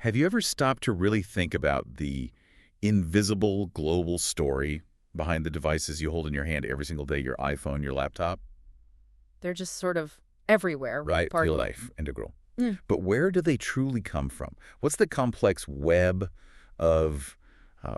Have you ever stopped to really think about the invisible global story behind the devices you hold in your hand every single day, your iPhone, your laptop? They're just sort of everywhere. Right, Pardon feel me. life, integral. Mm. But where do they truly come from? What's the complex web of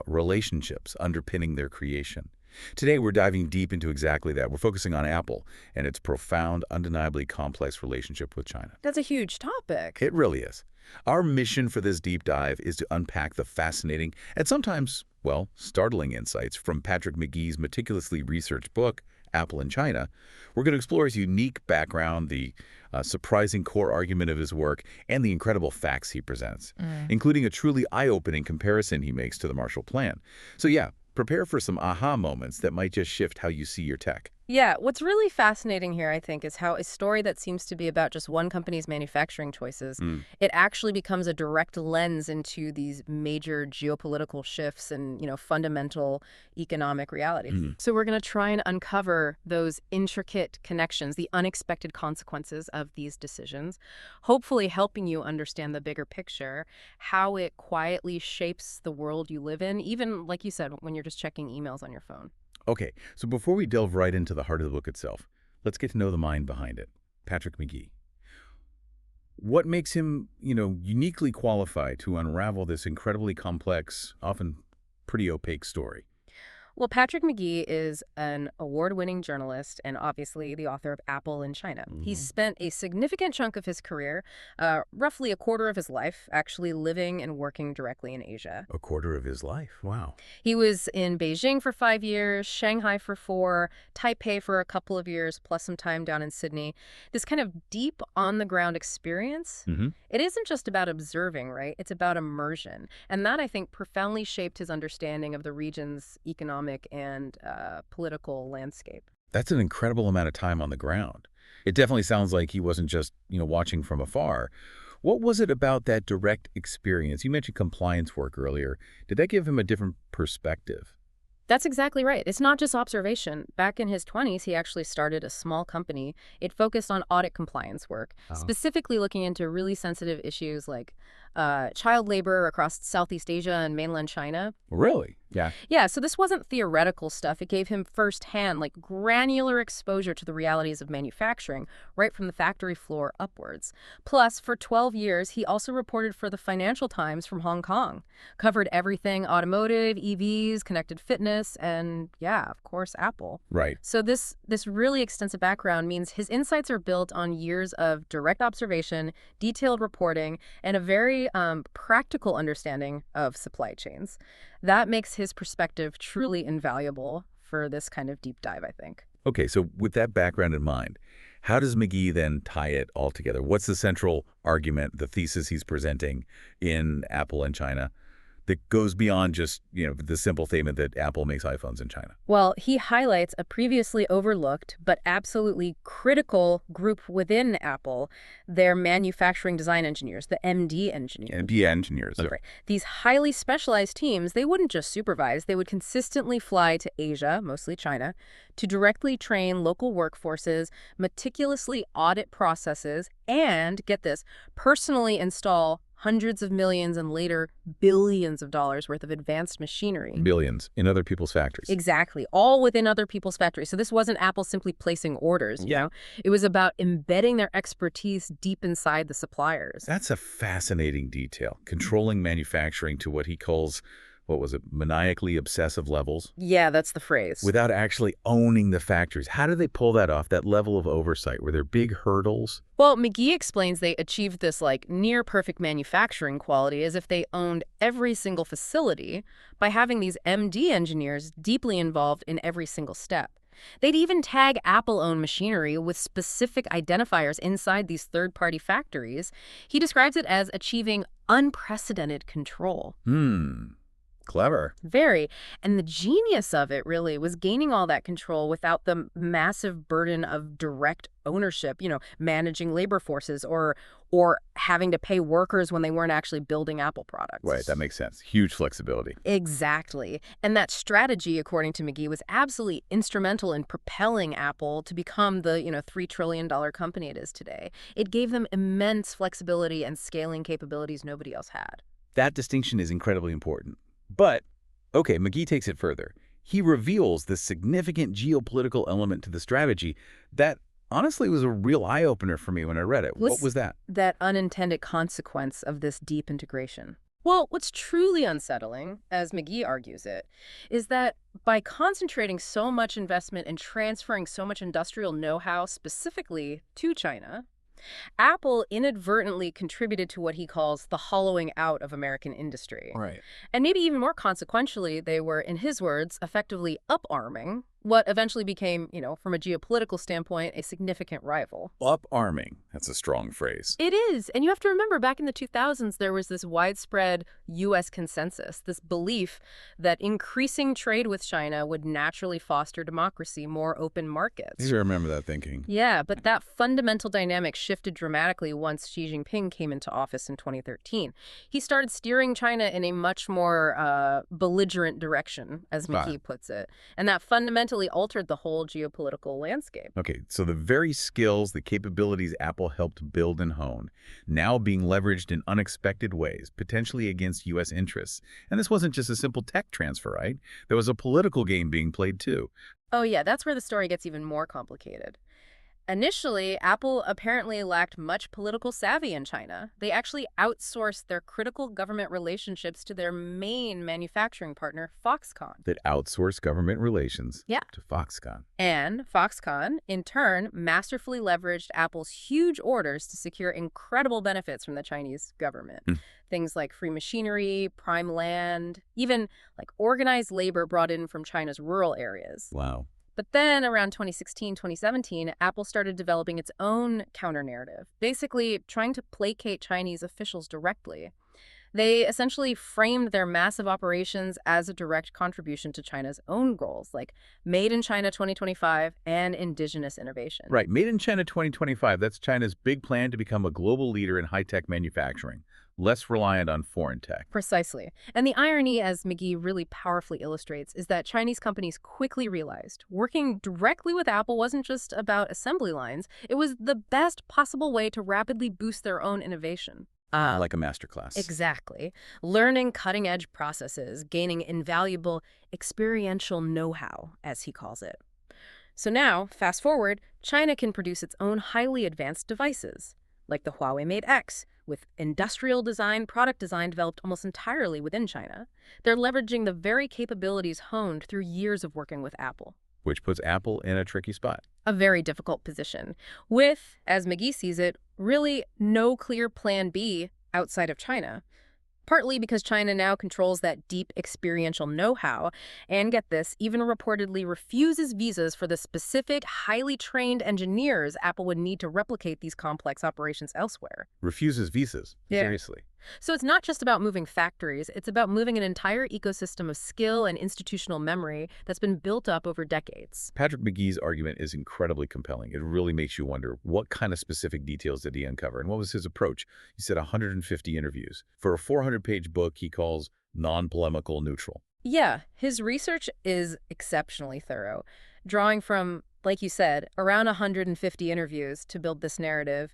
relationships underpinning their creation? Today, we're diving deep into exactly that. We're focusing on Apple and its profound, undeniably complex relationship with China. That's a huge topic. It really is. Our mission for this deep dive is to unpack the fascinating and sometimes, well, startling insights from Patrick McGee's meticulously researched book, Apple in China. We're going to explore his unique background, the surprising core argument of his work, and the incredible facts he presents, including a truly eye-opening comparison he makes to the Marshall Plan. So yeah, prepare for some aha moments that might just shift how you see your tech. Yeah, what's really fascinating here, I think, is how a story that seems to be about just one company's manufacturing choices, it actually becomes a direct lens into these major geopolitical shifts and, fundamental economic realities. So we're going to try and uncover those intricate connections, the unexpected consequences of these decisions, hopefully helping you understand the bigger picture, how it quietly shapes the world you live in, even, like you said, when you're just checking emails on your phone. Okay, so before we delve right into the heart of the book itself, let's get to know the mind behind it, Patrick McGee. What makes him, uniquely qualified to unravel this incredibly complex, often pretty opaque story? Well, Patrick McGee is an award-winning journalist and obviously the author of Apple in China. He's spent a significant chunk of his career, roughly a quarter of his life, actually living and working directly in Asia. A quarter of his life. Wow. He was in Beijing for 5 years, Shanghai for 4, Taipei for a couple of years, plus some time down in Sydney. This kind of deep on-the-ground experience, it isn't just about observing, right? It's about immersion. And that, I think, profoundly shaped his understanding of the region's economic and political landscape. That's an incredible amount of time on the ground. It definitely sounds like he wasn't just, watching from afar. What was it about that direct experience? You mentioned compliance work earlier. Did that give him a different perspective? That's exactly right. It's not just observation. Back in his 20s, he actually started a small company. It focused on audit compliance work, specifically looking into really sensitive issues like child labor across Southeast Asia and mainland China. Really? Yeah. Yeah, so this wasn't theoretical stuff. It gave him firsthand, like granular exposure to the realities of manufacturing, right from the factory floor upwards. Plus, for 12 years, he also reported for the Financial Times from Hong Kong, covered everything automotive, EVs, connected fitness, and yeah, of course, Apple. Right. So this really extensive background means his insights are built on years of direct observation, detailed reporting, and a very practical understanding of supply chains. That makes his perspective truly invaluable for this kind of deep dive, I think. Okay, so with that background in mind, how does McGee then tie it all together? What's the central argument, the thesis he's presenting in Apple and China that goes beyond just, the simple statement that Apple makes iPhones in China? Well, he highlights a previously overlooked but absolutely critical group within Apple, their manufacturing design engineers, the MD engineers. MD engineers. That's right. These highly specialized teams, they wouldn't just supervise, they would consistently fly to Asia, mostly China, to directly train local workforces, meticulously audit processes, and, get this, personally install hundreds of millions and later billions of dollars worth of advanced machinery. Billions in other people's factories. Exactly. All within other people's factories. So this wasn't Apple simply placing orders, It was about embedding their expertise deep inside the suppliers. That's a fascinating detail. Controlling manufacturing to what he calls, what was it, maniacally obsessive levels? Yeah, that's the phrase. Without actually owning the factories. How do they pull that off, that level of oversight? Were there big hurdles? Well, McGee explains they achieved this near perfect manufacturing quality as if they owned every single facility by having these MD engineers deeply involved in every single step. They'd even tag Apple-owned machinery with specific identifiers inside these third-party factories. He describes it as achieving unprecedented control. Clever. Very. And the genius of it, really, was gaining all that control without the massive burden of direct ownership, managing labor forces or having to pay workers when they weren't actually building Apple products. Right, that makes sense. Huge flexibility. Exactly. And that strategy, according to McGee, was absolutely instrumental in propelling Apple to become the, $3 trillion company it is today. It gave them immense flexibility and scaling capabilities nobody else had. That distinction is incredibly important. But, okay, McGee takes it further. He reveals this significant geopolitical element to the strategy that honestly was a real eye-opener for me when I read it. What was that? That unintended consequence of this deep integration. Well, what's truly unsettling, as McGee argues it, is that by concentrating so much investment and transferring so much industrial know-how specifically to China, Apple inadvertently contributed to what he calls the hollowing out of American industry. Right. And maybe even more consequentially, they were, in his words, effectively up-arming what eventually became, from a geopolitical standpoint, a significant rival. Up-arming. That's a strong phrase. It is. And you have to remember, back in the 2000s, there was this widespread U.S. consensus, this belief that increasing trade with China would naturally foster democracy, more open markets. I remember that thinking. Yeah, but that fundamental dynamic shifted dramatically once Xi Jinping came into office in 2013. He started steering China in a much more belligerent direction, as McGee puts it. And that fundamentally altered the whole geopolitical landscape. Okay, so the very skills, the capabilities Apple helped build and hone, now being leveraged in unexpected ways, potentially against U.S. interests. And this wasn't just a simple tech transfer, right? There was a political game being played too. Oh yeah, that's where the story gets even more complicated. Initially, Apple apparently lacked much political savvy in China. They actually outsourced their critical government relationships to their main manufacturing partner, Foxconn. That outsourced government relations to Foxconn. And Foxconn, in turn, masterfully leveraged Apple's huge orders to secure incredible benefits from the Chinese government. Things like free machinery, prime land, even like organized labor brought in from China's rural areas. Wow. But then around 2016, 2017, Apple started developing its own counter-narrative, basically trying to placate Chinese officials directly. They essentially framed their massive operations as a direct contribution to China's own goals, like Made in China 2025 and indigenous innovation. Right, Made in China 2025, that's China's big plan to become a global leader in high-tech manufacturing, less reliant on foreign tech. Precisely. And the irony, as McGee really powerfully illustrates, is that Chinese companies quickly realized working directly with Apple wasn't just about assembly lines. It was the best possible way to rapidly boost their own innovation. Like a masterclass. Exactly. Learning cutting-edge processes, gaining invaluable experiential know-how, as he calls it. So now, fast forward, China can produce its own highly advanced devices, like the Huawei Mate X, with industrial design, product design developed almost entirely within China. They're leveraging the very capabilities honed through years of working with Apple. Which puts Apple in a tricky spot. A very difficult position, with, as McGee sees it, really no clear plan B outside of China. Partly because China now controls that deep experiential know-how, and get this, even reportedly refuses visas for the specific, highly trained engineers Apple would need to replicate these complex operations elsewhere. Refuses visas? Yeah. Seriously? So it's not just about moving factories, it's about moving an entire ecosystem of skill and institutional memory that's been built up over decades. Patrick McGee's argument is incredibly compelling. It really makes you wonder, what kind of specific details did he uncover, and what was his approach? He said 150 interviews. For a 400-page book he calls non-polemical neutral. Yeah, his research is exceptionally thorough, drawing from, like you said, around 150 interviews to build this narrative.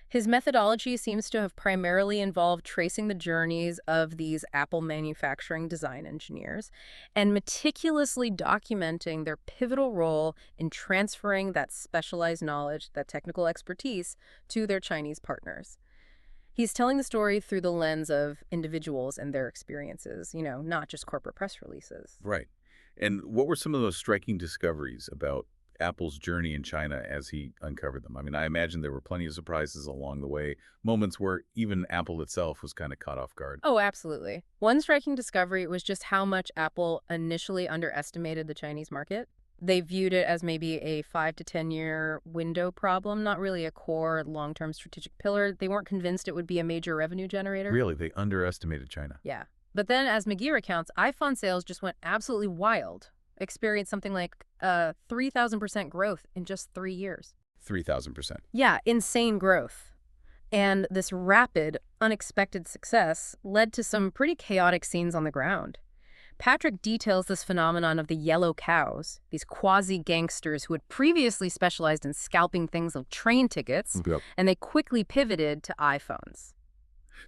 His methodology seems to have primarily involved tracing the journeys of these Apple manufacturing design engineers and meticulously documenting their pivotal role in transferring that specialized knowledge, that technical expertise, to their Chinese partners. He's telling the story through the lens of individuals and their experiences, not just corporate press releases. Right. And what were some of those striking discoveries about Apple's journey in China as he uncovered them? I mean, I imagine there were plenty of surprises along the way, moments where even Apple itself was kind of caught off guard. Oh, absolutely. One striking discovery was just how much Apple initially underestimated the Chinese market. They viewed it as maybe a 5 to 10-year window problem, not really a core long-term strategic pillar. They weren't convinced it would be a major revenue generator. Really? They underestimated China? Yeah. But then, as McGee recounts, iPhone sales just went absolutely wild. Experienced something like 3,000% growth in just 3 years. 3,000%. Yeah, insane growth. And this rapid, unexpected success led to some pretty chaotic scenes on the ground. Patrick details this phenomenon of the yellow cows, these quasi-gangsters who had previously specialized in scalping things like train tickets, and they quickly pivoted to iPhones.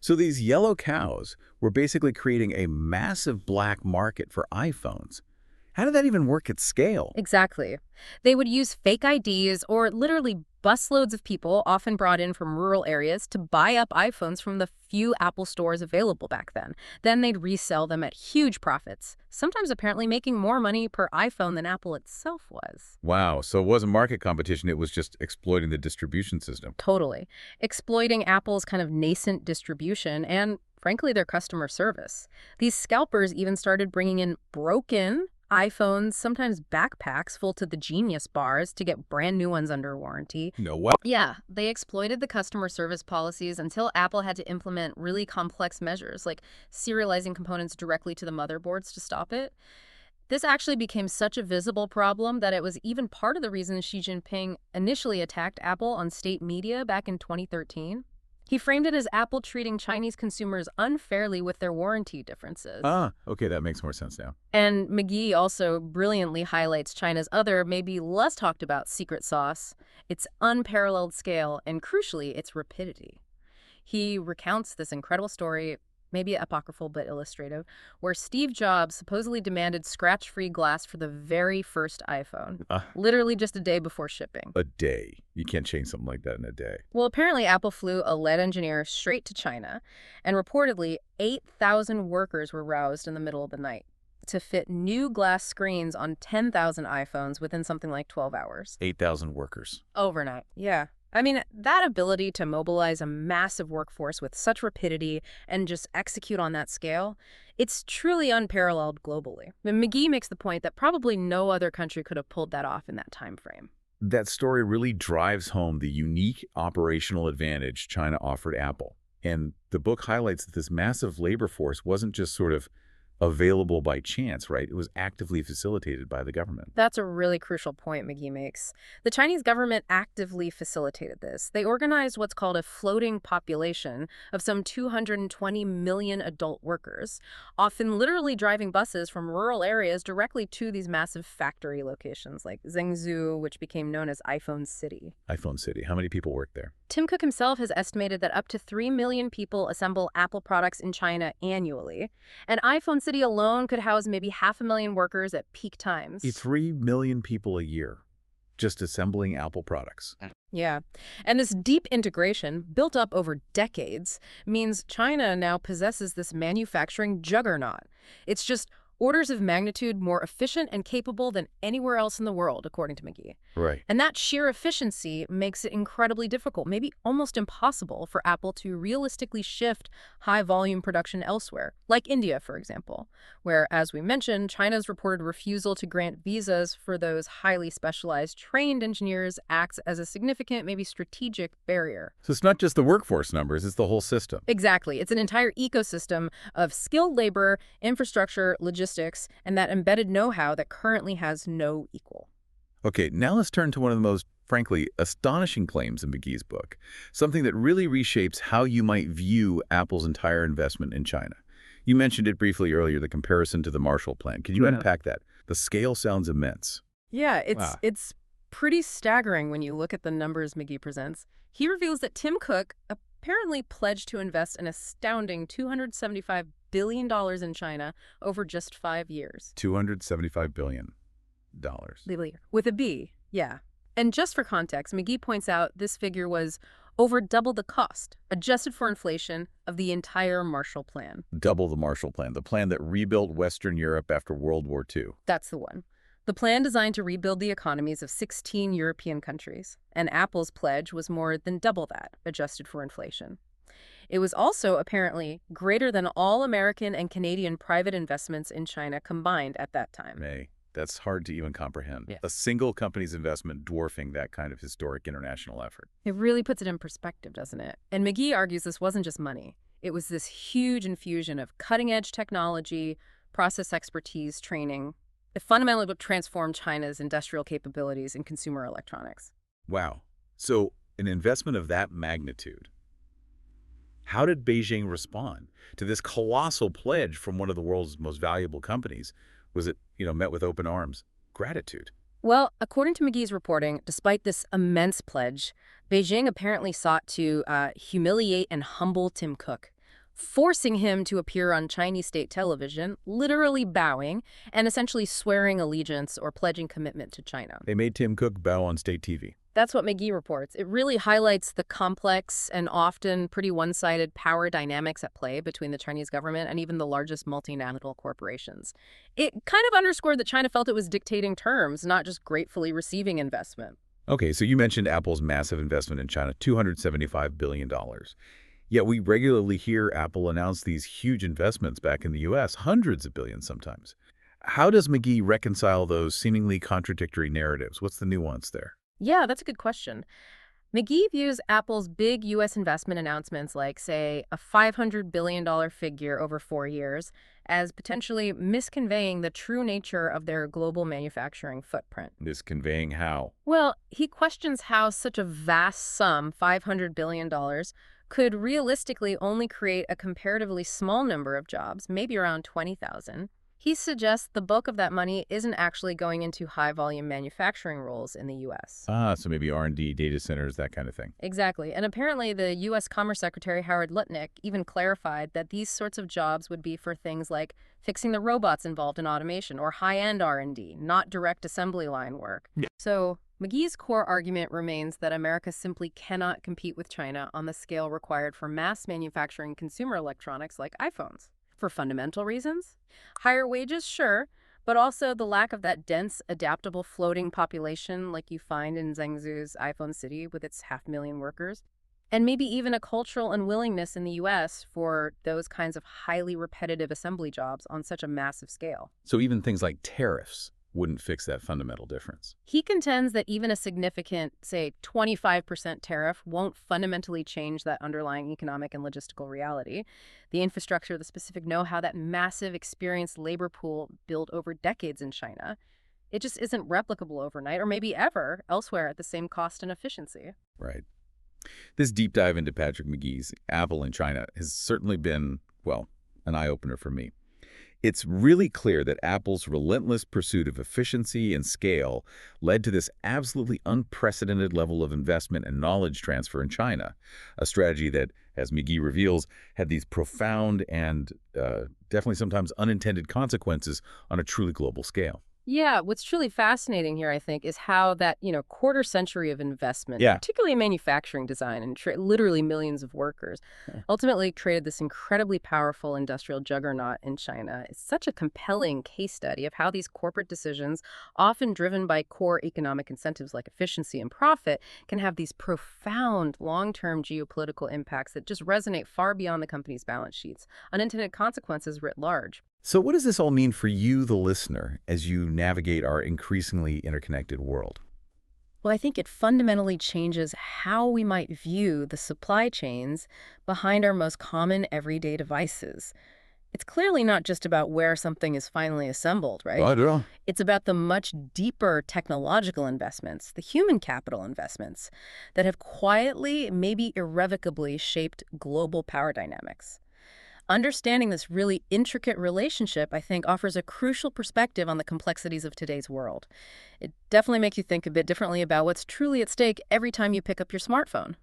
So these yellow cows were basically creating a massive black market for iPhones. How did that even work at scale? Exactly. They would use fake IDs or literally busloads of people, often brought in from rural areas, to buy up iPhones from the few Apple stores available back then. Then they'd resell them at huge profits, sometimes apparently making more money per iPhone than Apple itself was. Wow, so it wasn't market competition, it was just exploiting the distribution system. Totally. Exploiting Apple's kind of nascent distribution and, frankly, their customer service. These scalpers even started bringing in broken iPhones, sometimes backpacks full to the Genius bars to get brand new ones under warranty. No what? Yeah, they exploited the customer service policies until Apple had to implement really complex measures like serializing components directly to the motherboards to stop it. This actually became such a visible problem that it was even part of the reason Xi Jinping initially attacked Apple on state media back in 2013. He framed it as Apple treating Chinese consumers unfairly with their warranty differences. Ah, okay, that makes more sense now. And McGee also brilliantly highlights China's other, maybe less talked about secret sauce, its unparalleled scale, and crucially, its rapidity. He recounts this incredible story, maybe apocryphal but illustrative, where Steve Jobs supposedly demanded scratch-free glass for the very first iPhone, literally just a day before shipping. A day. You can't change something like that in a day. Well, apparently Apple flew a lead engineer straight to China, and reportedly 8,000 workers were roused in the middle of the night to fit new glass screens on 10,000 iPhones within something like 12 hours. 8,000 workers. Overnight. Yeah. I mean, that ability to mobilize a massive workforce with such rapidity and just execute on that scale, it's truly unparalleled globally. And McGee makes the point that probably no other country could have pulled that off in that time frame. That story really drives home the unique operational advantage China offered Apple. And the book highlights that this massive labor force wasn't just sort of available by chance, right? It was actively facilitated by the government. That's a really crucial point McGee makes. The Chinese government actively facilitated this. They organized what's called a floating population of some 220 million adult workers, often literally driving buses from rural areas directly to these massive factory locations like Zhengzhou, which became known as iPhone City. iPhone City. How many people work there? Tim Cook himself has estimated that up to 3 million people assemble Apple products in China annually, and iPhone City alone could house maybe 500,000 workers at peak times. 3 million people a year just assembling Apple products. Yeah. And this deep integration, built up over decades, means China now possesses this manufacturing juggernaut. It's just orders of magnitude more efficient and capable than anywhere else in the world, according to McGee. Right. And that sheer efficiency makes it incredibly difficult, maybe almost impossible, for Apple to realistically shift high-volume production elsewhere, like India, for example, where, as we mentioned, China's reported refusal to grant visas for those highly specialized trained engineers acts as a significant, maybe strategic barrier. So it's not just the workforce numbers, it's the whole system. Exactly. It's an entire ecosystem of skilled labor, infrastructure, logistics, and that embedded know-how that currently has no equal. Okay, now let's turn to one of the most, frankly, astonishing claims in McGee's book, something that really reshapes how you might view Apple's entire investment in China. You mentioned it briefly earlier, the comparison to the Marshall Plan. Can you unpack that? The scale sounds immense. Yeah, Wow. it's pretty staggering when you look at the numbers McGee presents. He reveals that Tim Cook apparently pledged to invest an astounding $275 billion in China over just 5 years. $275 billion. With a B, yeah. And just for context, McGee points out this figure was over double the cost, adjusted for inflation, of the entire Marshall Plan. Double the Marshall Plan, the plan that rebuilt Western Europe after World War II. That's the one. The plan designed to rebuild the economies of 16 European countries, and Apple's pledge was more than double that, adjusted for inflation. It was also apparently greater than all American and Canadian private investments in China combined at that time. That's hard to even comprehend. Yeah. A single company's investment dwarfing that kind of historic international effort. It really puts it in perspective, doesn't it? And McGee argues this wasn't just money. It was this huge infusion of cutting-edge technology, process expertise, training. It fundamentally would transform China's industrial capabilities in consumer electronics. Wow. So an investment of that magnitude. How did Beijing respond to this colossal pledge from one of the world's most valuable companies? Was it, met with open arms? Gratitude. Well, according to McGee's reporting, despite this immense pledge, Beijing apparently sought to humiliate and humble Tim Cook. forcing him to appear on Chinese state television, literally bowing, and essentially swearing allegiance or pledging commitment to China. They made Tim Cook bow on state TV. That's what McGee reports. It really highlights the complex and often pretty one-sided power dynamics at play between the Chinese government and even the largest multinational corporations. It kind of underscored that China felt it was dictating terms, not just gratefully receiving investment. Okay, so you mentioned Apple's massive investment in China, $275 billion. Yet we regularly hear Apple announce these huge investments back in the U.S., hundreds of billions sometimes. How does McGee reconcile those seemingly contradictory narratives? What's the nuance there? Yeah, that's a good question. McGee views Apple's big U.S. investment announcements like, say, a $500 billion figure over 4 years as potentially misconveying the true nature of their global manufacturing footprint. Misconveying how? Well, he questions how such a vast sum, $500 billion, could realistically only create a comparatively small number of jobs, maybe around 20,000. He suggests the bulk of that money isn't actually going into high-volume manufacturing roles in the U.S. So maybe R&D, data centers, that kind of thing. Exactly. And apparently the U.S. Commerce Secretary Howard Lutnick even clarified that these sorts of jobs would be for things like fixing the robots involved in automation or high-end R&D, not direct assembly line work. Yeah. So McGee's core argument remains that America simply cannot compete with China on the scale required for mass manufacturing consumer electronics like iPhones. For fundamental reasons? Higher wages, sure, but also the lack of that dense, adaptable, floating population like you find in Zhengzhou's iPhone City with its 500,000 workers. And maybe even a cultural unwillingness in the U.S. for those kinds of highly repetitive assembly jobs on such a massive scale. So even things like tariffs wouldn't fix that fundamental difference. He contends that even a significant, say, 25% tariff won't fundamentally change that underlying economic and logistical reality. The infrastructure, the specific know-how, that massive experienced labor pool built over decades in China, it just isn't replicable overnight or maybe ever elsewhere at the same cost and efficiency. Right. This deep dive into Patrick McGee's Apple in China has certainly been, well, an eye-opener for me. It's really clear that Apple's relentless pursuit of efficiency and scale led to this absolutely unprecedented level of investment and knowledge transfer in China, a strategy that, as McGee reveals, had these profound and definitely sometimes unintended consequences on a truly global scale. Yeah, what's truly fascinating here, I think, is how that, quarter century of investment, particularly in manufacturing design and literally millions of workers, ultimately created this incredibly powerful industrial juggernaut in China. It's such a compelling case study of how these corporate decisions, often driven by core economic incentives like efficiency and profit, can have these profound long-term geopolitical impacts that just resonate far beyond the company's balance sheets, unintended consequences writ large. So what does this all mean for you, the listener, as you navigate our increasingly interconnected world? Well, I think it fundamentally changes how we might view the supply chains behind our most common everyday devices. It's clearly not just about where something is finally assembled, right? I don't know. It's about the much deeper technological investments, the human capital investments, that have quietly, maybe irrevocably shaped global power dynamics. Understanding this really intricate relationship, I think, offers a crucial perspective on the complexities of today's world. It definitely makes you think a bit differently about what's truly at stake every time you pick up your smartphone.